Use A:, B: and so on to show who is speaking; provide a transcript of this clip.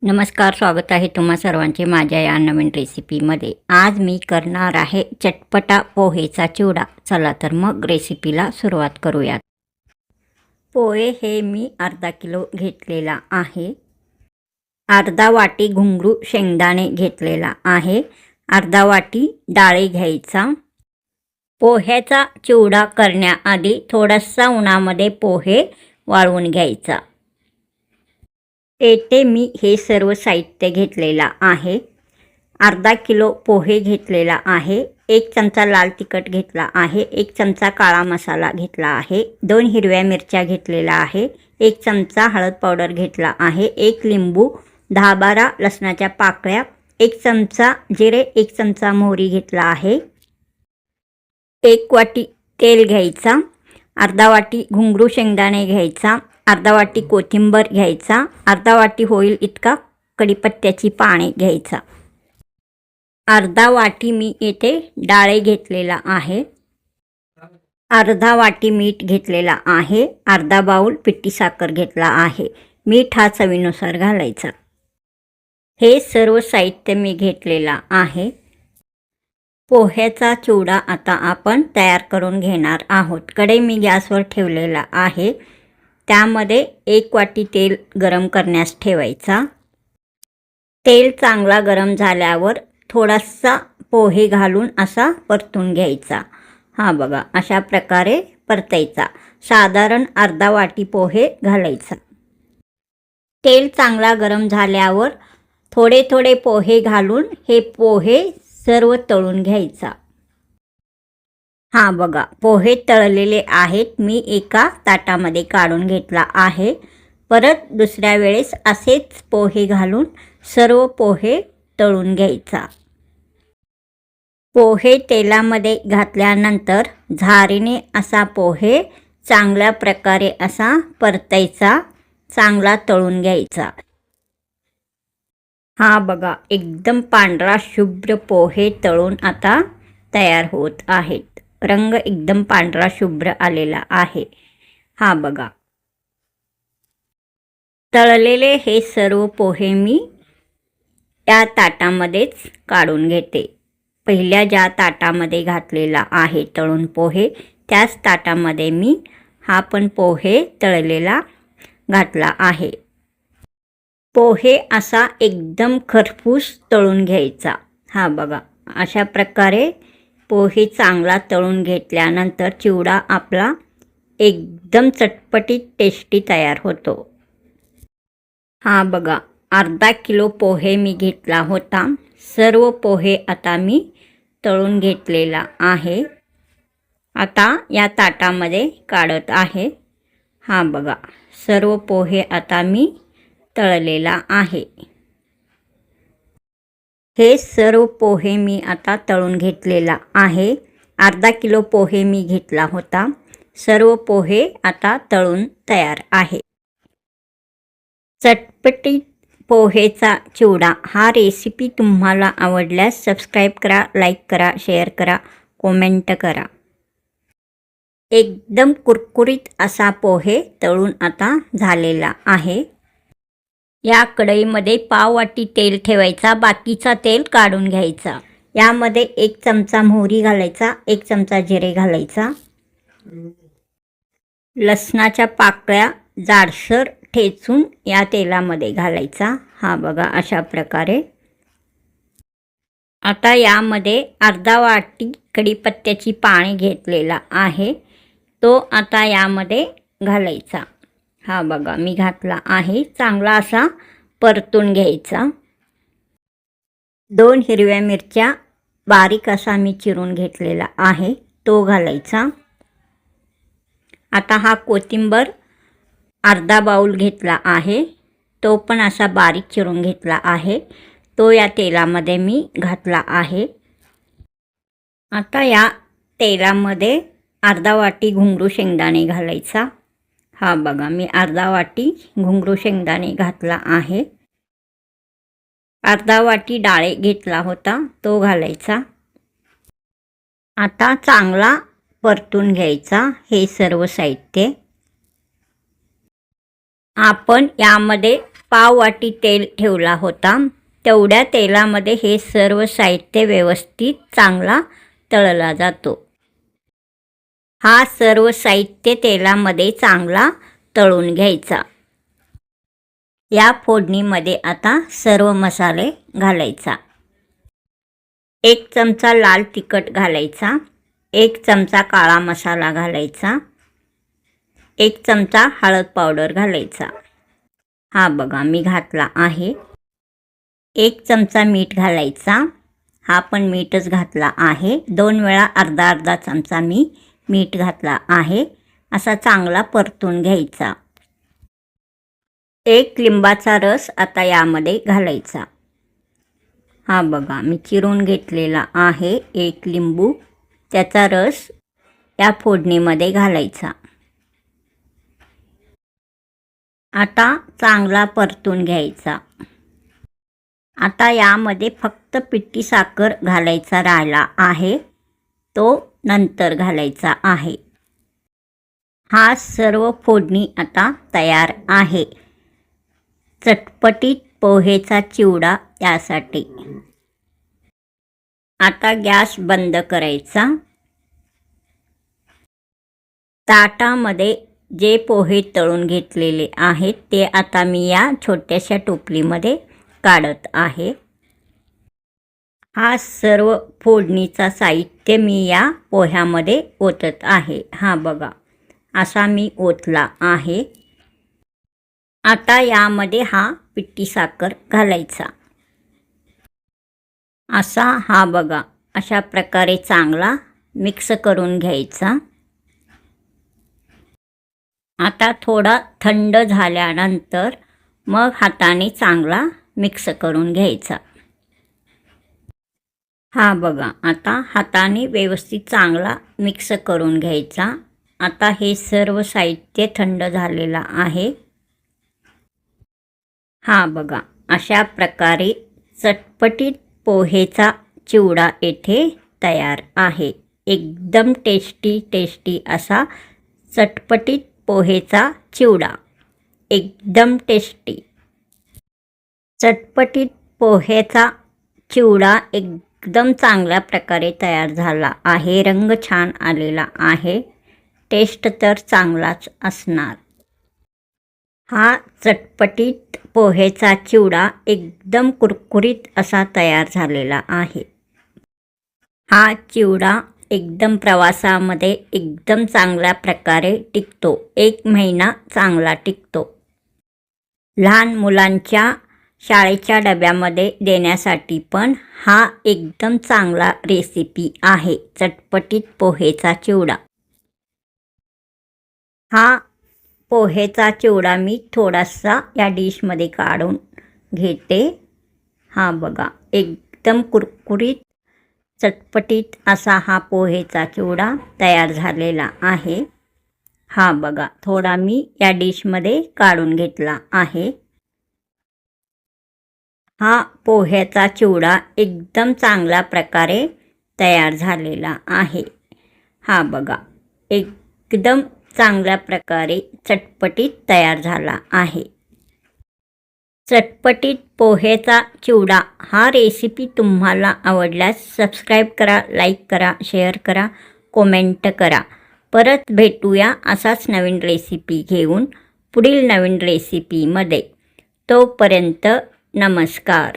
A: नमस्कार, स्वागत आहे तुम्हा सर्वांचे माझ्या या नवीन रेसिपीमध्ये। आज मी करणार आहे चटपटा पोहेचा चिवडा। चला तर मग रेसिपीला सुरुवात करूयात। पोहे हे मी अर्धा किलो घेतलेला आहे। अर्धा वाटी घुंगरू शेंगदाणे घेतलेला आहे। अर्धा वाटी डाळी घ्यायचा। पोह्याचा चिवडा करण्याआधी थोडासा उन्हामध्ये पोहे वाळवून घ्यायचा। येथे मी हे सर्व साहित्य घेतलेला आहे। अर्धा किलो पोहे घेतलेला आहे। 1 चमचा लाल तिखट घेतला आहे। 1 चमचा काळा मसाला घेतला आहे। 2 हिरव्या मिरच्या घेतलेला आहे। 1 चमचा हळद पावडर घेतला आहे। 1 लिंबू, 10-12 लसणाच्या पाकळ्या, 1 चमचा जिरे, 1 चमचा मोहरी घेतला आहे। 1 वाटी तेल घ्यायचा। अर्धा वाटी घुंगरू शेंगदाणे घ्यायचा। अर्धा वाटी कोथिंबीर घ्यायचा। अर्धा वाटी होईल इतका कढीपत्त्याची पाने घ्यायचा। अर्धा वाटी मी येथे डाळे घेतलेला आहे। अर्धा वाटी मीठ घेतलेला आहे। अर्धा बाउल पिठी साखर घेतला आहे। मीठ हा चवीनुसार घालायचा। हे सर्व साहित्य मी घेतलेला आहे। पोह्याचा चिवडा आता आपण तयार करून घेणार आहोत। कढई मी गॅसवर ठेवलेला आहे। त्यामध्ये 1 वाटी तेल गरम करण्यास ठेवायचा। तेल चांगला गरम झाल्यावर थोडासा पोहे घालून असा परतून घ्यायचा। हा बघा, अशा प्रकारे परतायचा। साधारण अर्धा वाटी पोहे घालायचा। तेल चांगला गरम झाल्यावर थोडे थोडे पोहे घालून हे पोहे सर्व तळून घ्यायचा। हा बघा, पोहे तळलेले आहेत। मी एका ताटामध्ये काढून घेतला आहे। परत दुसऱ्या वेळेस असेच पोहे घालून सर्व पोहे तळून घ्यायचा। पोहे तेलामध्ये घातल्यानंतर झारीने असा पोहे चांगल्या प्रकारे असा परतायचा, चांगला तळून घ्यायचा। हा बघा, एकदम पांढरा शुभ्र पोहे तळून आता तयार होत आहेत। रंग एकदम पांढरा शुभ्र आलेला आहे। हा बघा, तळलेले हे सर्व पोहे मी या ताटामध्येच काढून घेते। पहिल्या ज्या ताटामध्ये घातलेला आहे तळून पोहे, त्याच ताटामध्ये मी हा पण पोहे तळलेला घातला आहे। पोहे असा एकदम खरपूस तळून घ्यायचा। हा बघा, अशा प्रकारे पोहे चांगला तळून घेतल्यानंतर चिवडा आपला एकदम चटपटीत टेस्टी तयार होतो। हा बघा, अर्धा किलो पोहे मी घेतला होता। सर्व पोहे आता मी तळून घेतलेला आहे। आता या ताटामध्ये काढत आहे। हा बघा, सर्व पोहे आता मी तळलेला आहे। हे सर्व पोहे मी आता तळून घेतलेला आहे। अर्धा किलो पोहे मी घेतला होता। सर्व पोहे आता तळून तयार आहे। चटपटीत पोहेचा चिवडा हा रेसिपी तुम्हाला आवडल्यास सबस्क्राईब करा, लाईक करा, शेअर करा, कमेंट करा। एकदम कुरकुरीत असा पोहे तळून आता झालेला आहे। या कढईमध्ये पाव वाटी तेल ठेवायचा, बाकीचा तेल काढून घ्यायचा। यामध्ये 1 चमचा मोहरी घालायचा, 1 चमचा जिरे घालायचा। लसणाच्या पाकळ्या जाडसर ठेचून या तेलामध्ये घालायचा। हा बघा, अशा प्रकारे। आता यामध्ये अर्धा वाटी कढीपत्त्याची पाने घेतलेला आहे, तो आता यामध्ये घालायचा। हा बघा, मी घातला आहे। चांगला असा परतून घ्यायचा। 2 हिरव्या मिरच्या बारीक असा मी चिरून घेतलेला आहे, तो घालायचा। आता हा कोथिंबीर अर्धा बाउल घेतला आहे, तो पण असा बारीक चिरून घेतला आहे, तो या तेलामध्ये मी घातला आहे। आता या तेलामध्ये अर्धा वाटी घुंगरू शेंगदाणे घालायचा। हा बघा, मी अर्धा वाटी घुंगरू शेंगदाणे घातला आहे। अर्धा वाटी डाळे घेतला होता, तो घालायचा। आता चांगला परतून घ्यायचा हे सर्व साहित्य। आपण यामध्ये पाववाटी तेल ठेवला होता. तेवढ्या तेलामध्ये हे सर्व साहित्य व्यवस्थित चांगला तळला जातो. हा सर्व साहित्य तेलामध्ये चांगला तळून घ्यायचा. या फोडणीमध्ये आता सर्व मसाले घालायचा. 1 चमचा लाल तिखट घालायचा, 1 चमचा काळा मसाला घालायचा, 1 चमचा हळद पावडर घालायचा. हा बघा मी घातला आहे. 1 चमचा मीठ घालायचा. हा पण मीठच घातला आहे. 2 वेळा अर्धा चमचा मी मीठ घातला आहे. असा चांगला परतून घ्यायचा. 1 लिंबाचा रस आता यामध्ये घालायचा. हा बघा मी चिरून घेतलेला आहे 1 लिंबू. त्याचा रस या फोडणीमध्ये घालायचा. आता चांगला परतून घ्यायचा. आता यामध्ये फक्त पिठी साखर घालायचा राहिला आहे, तो नंतर घालायचा आहे. हा सर्व फोडणी आता तयार आहे. चटपटीत पोहेचा चिवडा यासाठी. आता गॅस बंद करायचा. ताटामध्ये जे पोहे तळून घेतलेले आहेत ते आता मी या छोट्याशा टोपलीमध्ये काढत आहे. हा सर्व फोडणीचा साहित्य मी या पोह्यामध्ये ओतत आहे. हा बघा असा मी ओतला आहे. आता यामध्ये हा पिठी साखर घालायचा. असा हा बघा अशा प्रकारे चांगला मिक्स करून घ्यायचा. आता थोडा थंड झाल्यानंतर मग हाताने चांगला मिक्स करून घ्यायचा. हा बघा आता हाताने व्यवस्थित चांगला मिक्स करून घ्यायचा. आता हे सर्व साहित्य थंड झालेलं आहे. हा बघा अशा प्रकारे चटपटीत पोहेचा चिवडा येथे तयार आहे. एकदम टेस्टी असा चटपटीत पोहेचा चिवडा. एकदम टेस्टी चटपटीत पोहेचा चिवडा एकदम चांगल्या प्रकारे तयार झाला आहे. रंग छान आलेला आहे. टेस्ट तर चांगलाच असणार. हा चटपटीत पोहेचा चिवडा एकदम कुरकुरीत असा तयार झालेला आहे. हा चिवडा एकदम प्रवासामध्ये एकदम चांगल्या प्रकारे टिकतो. 1 महिना चांगला टिकतो. लहान मुलांच्या शाळेच्या डब्यामध्ये देण्यासाठी पण हा एकदम चांगला रेसिपी आहे. चटपटीत पोहेचा चिवडा. हा पोहेचा चिवडा मी थोडासा या डिशमध्ये काढून घेते. हा बघा एकदम कुरकुरीत चटपटीत असा हा पोहेचा चिवडा तयार झालेला आहे. हा बघा थोडा मी या डिशमध्ये काढून घेतला आहे. हा पोह्याचा चिवडा एकदम चांगल्या प्रकारे तयार झालेला आहे. हा बघा एकदम चांगल्या प्रकारे चटपटीत तयार झाला आहे. चटपटीत पोहेचा चिवडा हा रेसिपी तुम्हाला आवडल्यास सबस्क्राईब करा, लाईक करा, शेअर करा, कमेंट करा. परत भेटूया असाच नवीन रेसिपी घेऊन पुढील नवीन रेसिपीमध्ये. तोपर्यंत नमस्कार.